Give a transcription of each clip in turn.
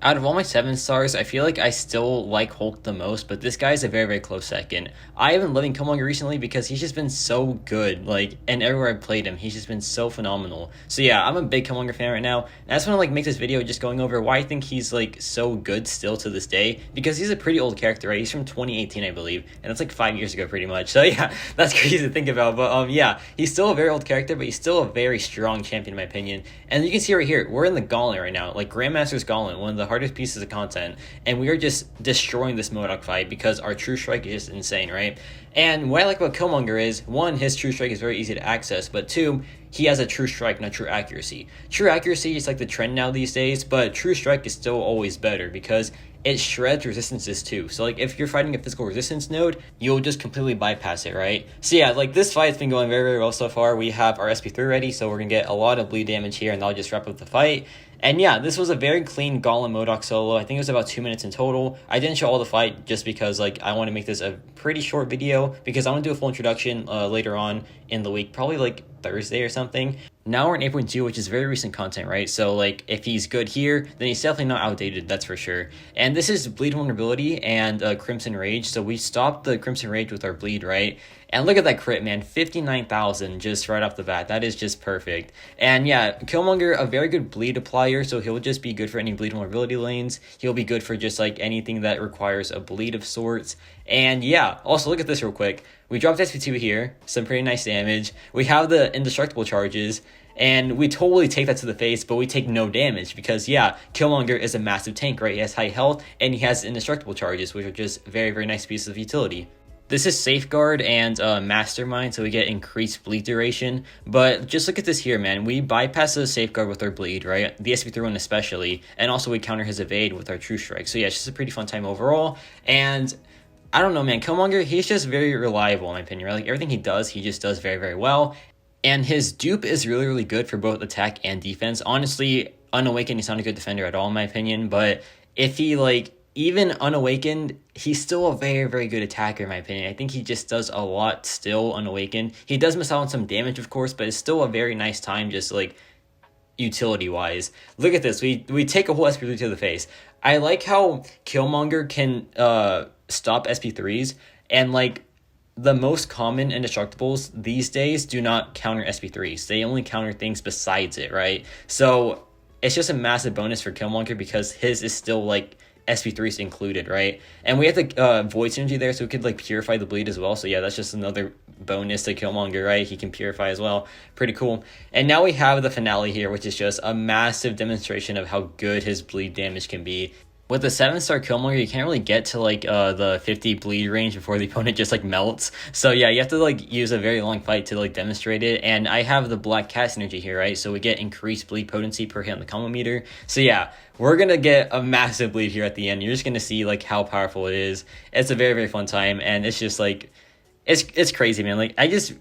Out of all my 7 stars, I feel like I still like Hulk the most, but this guy's a very, very close second. I have been loving Killmonger recently because he's just been so good, like, and everywhere I've played him, he's just been so phenomenal. So yeah, I'm a big Killmonger fan right now, and I just want to, like, make this video just going over why I think he's, like, so good still to this day, because he's a pretty old character, right? He's from 2018, I believe, and that's, like, 5 years ago, pretty much. So yeah, that's crazy to think about, but, yeah, he's still a very old character, but he's still a very strong champion, in my opinion. And you can see right here, we're in the Gauntlet right now, like, Grandmaster's Gauntlet, one of the hardest pieces of content, and we are just destroying this MODOK fight because our True Strike is just insane, right? And what I like about Killmonger is, one, his True Strike is very easy to access, but two, he has a True Strike, not True Accuracy. True Accuracy is like the trend now these days, but True Strike is still always better because it shreds resistances too. So like if you're fighting a physical resistance node, you'll just completely bypass it, right? So yeah, like this fight's been going very, very well so far. We have our SP3 ready, so we're gonna get a lot of bleed damage here, and that'll just wrap up the fight. And yeah, this was a very clean Gauntlet MODOK solo. I think it was about 2 minutes in total. I didn't show all the fight just because like I want to make this a pretty short video because I want to do a full introduction later on in the week, probably like Thursday or something. Now we're in 8.2, which is very recent content, right? So like if he's good here, then he's definitely not outdated, that's for sure. And this is Bleed Vulnerability and Crimson Rage. So we stopped the Crimson Rage with our Bleed, right? And look at that crit, man, 59,000 just right off the bat. That is just perfect. And yeah, Killmonger, a very good bleed applier, so he'll just be good for any bleed vulnerability lanes. He'll be good for just like anything that requires a bleed of sorts. And yeah, also look at this real quick. We dropped SP2 here, some pretty nice damage. We have the indestructible charges, and we totally take that to the face, but we take no damage because, yeah, Killmonger is a massive tank, right? He has high health, and he has indestructible charges, which are just very, very nice pieces of utility. This is Safeguard and Mastermind, so we get increased bleed duration. But just look at this here, man. We bypass the Safeguard with our bleed, right? The SP3 one especially. And also we counter his evade with our True Strike. So yeah, it's just a pretty fun time overall. And I don't know, man. Killmonger, he's just very reliable, in my opinion, right? Like everything he does, he just does very, very well. And his dupe is really, really good for both attack and defense. Honestly, Unawakened, he's not a good defender at all, in my opinion. But if he, like, even Unawakened, he's still a very, very good attacker, in my opinion. I think he just does a lot still, Unawakened. He does miss out on some damage, of course, but it's still a very nice time, just, like, utility-wise. Look at this. We take a whole SP3 to the face. I like how Killmonger can stop SP3s, and, like, the most common indestructibles these days do not counter SP3s. They only counter things besides it, right? So it's just a massive bonus for Killmonger because his is still, like, SP3s included, right? And we have the Void Synergy there, so we could like purify the bleed as well. So yeah, that's just another bonus to Killmonger, right? He can purify as well. Pretty cool. And now we have the finale here, which is just a massive demonstration of how good his bleed damage can be. With the 7-star Killmonger, you can't really get to like the 50 bleed range before the opponent just like melts. So yeah, you have to like use a very long fight to like demonstrate it. And I have the Black Cat synergy here, right? So we get increased bleed potency per hit on the combo meter. So yeah, we're gonna get a massive bleed here at the end. You're just gonna see like how powerful it is. It's a very, very fun time, and it's just like it's crazy, man. Like I just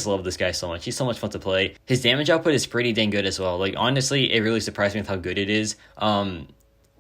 love this guy so much. He's so much fun to play. His damage output is pretty dang good as well. Like honestly, it really surprised me with how good it is.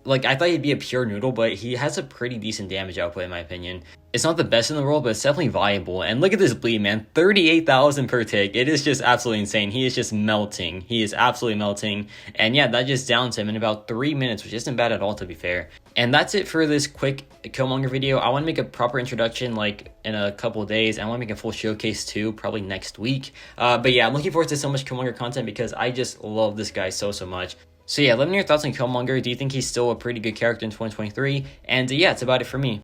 Like, I thought he'd be a pure noodle, but he has a pretty decent damage output, in my opinion. It's not the best in the world, but it's definitely viable. And look at this bleed, man. 38,000 per tick. It is just absolutely insane. He is just melting. He is absolutely melting. And yeah, that just downs him in about 3 minutes, which isn't bad at all, to be fair. And that's it for this quick Killmonger video. I want to make a proper introduction, like, in a couple of days. I want to make a full showcase, too, probably next week. But yeah, I'm looking forward to so much Killmonger content because I just love this guy so, so much. So yeah, let me know your thoughts on Killmonger. Do you think he's still a pretty good character in 2023? And yeah, it's about it for me.